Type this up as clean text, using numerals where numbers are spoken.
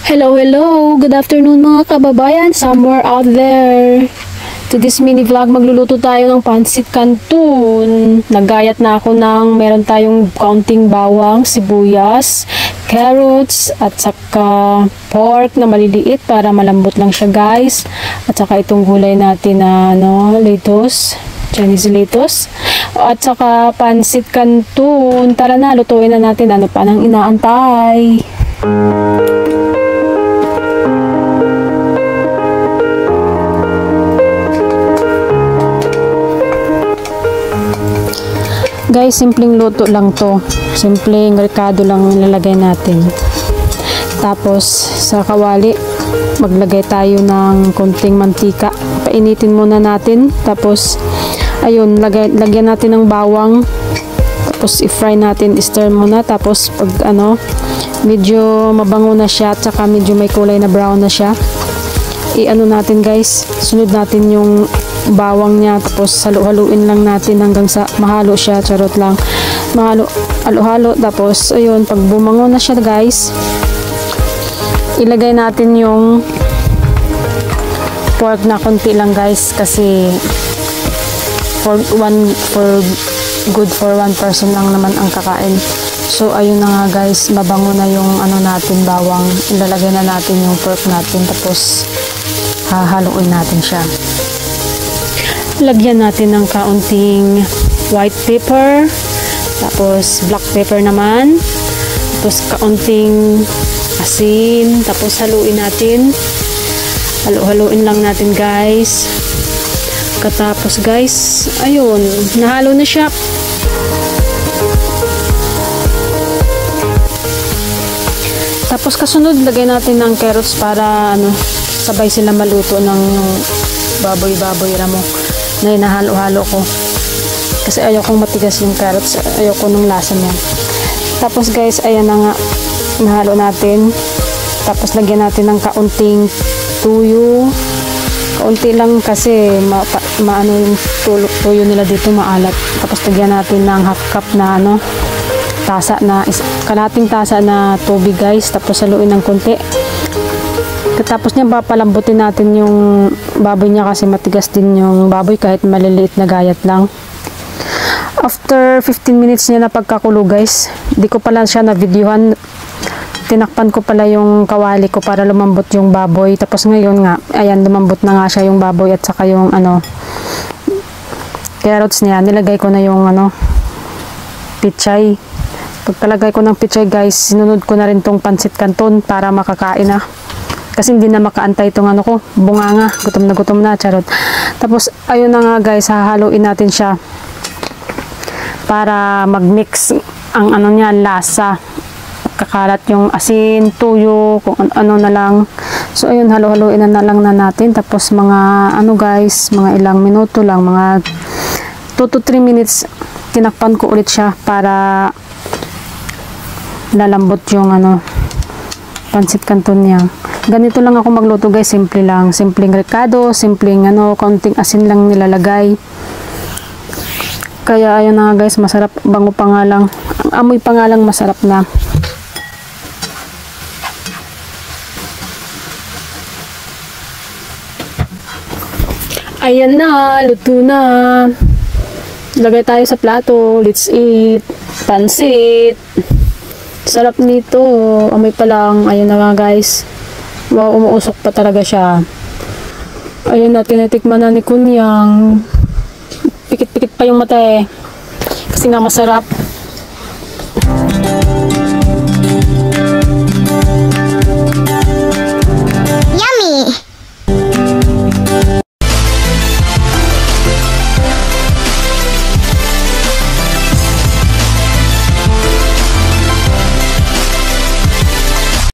Hello, hello! Good afternoon mga kababayan somewhere out there. To this mini vlog, magluluto tayo ng pansit canton. Naggayat na ako ng meron tayong kaunting bawang, sibuyas, carrots, at saka pork na maliliit para malambot lang siya guys. At saka itong gulay natin na lettuce, Chinese lettuce. At saka pansit canton. Tara na, lutuin na natin. Ano pa nang inaantay? Guys, simpleng luto lang to. Simpleng rekado lang nilalagay natin. Tapos, sa kawali, maglagay tayo ng konting mantika. Painitin muna natin. Tapos, ayun, lagyan natin ng bawang. Tapos, i-fry natin, i-stir muna. Tapos, pag medyo mabango na siya, at saka medyo may kulay na brown na siya, i-ano natin guys, sunod natin yung bawang niya, tapos halo-haluin lang natin hanggang sa mahalo siya, charot lang, halo-halo. Tapos ayun, pag bumango na siya guys, ilagay natin yung pork na konti lang guys, kasi for good for one person lang naman ang kakain. So ayun na nga guys, mabango na yung natin, bawang. Ilalagay na natin yung pork natin, tapos hahaluin natin siya. Lagyan natin ng kaunting white pepper, tapos black pepper naman, tapos kaunting asin, tapos haluin natin. Haluin lang natin guys. Katapos guys, ayun, nahalo na siya. Tapos kasunod, lagay natin ng carrots para sabay sila maluto ng yung baboy ramo na hinahalo-halo ko. Kasi ayokong matigas yung carrots, ayoko nung lasa niya. Tapos guys, ayan na nga, nahalo natin. Tapos lagyan natin ng kaunting tuyo. Kaunti lang kasi maano yung tuyo nila dito, maalat. Tapos lagyan natin ng half cup na kalahating tasa na tubig guys. Tapos haluin ng konti. Tapos niya papalambutin natin yung baboy niya kasi matigas din yung baboy kahit maliliit na gayat lang. After 15 minutes niya na pagkakulo guys, di ko pala siya na videohan. Tinakpan ko pala yung kawali ko para lumambot yung baboy. Tapos ngayon nga, ayan, lumambot na nga siya yung baboy at saka yung carrots niya. Nilagay ko na yung pichay. Pagkalagay ko ng pichay guys, sinunod ko na rin tong pansit canton para makakain na. Kasi hindi na makaantay itong bunganga. Gutom na, charot. Tapos, ayun na nga guys, hahaluin natin siya para mag-mix ang niya, lasa. Kakalat yung asin, tuyo, kung ano na lang. So, ayun, halo-haluin na lang natin. Tapos, mga guys, mga ilang minuto lang, mga 2 to 3 minutes, tinakpan ko ulit siya para lalambot yung pansit canton niya. Ganito lang ako magluto guys, simple lang, simpleng rekado, simpleng konting asin lang nilalagay. Kaya ayun na guys, masarap, bango pa nga lang, ang amoy pa nga lang masarap na. Ayan na, luto na. Lagay tayo sa plato, let's eat. Pansit. Sarap nito, amoy pa lang. Ayun na nga guys. Wow, umuusok pa talaga siya. Ayun na, tinitikman na ni Kunyang. Pikit-pikit pa yung mata eh. Kasi nga masarap.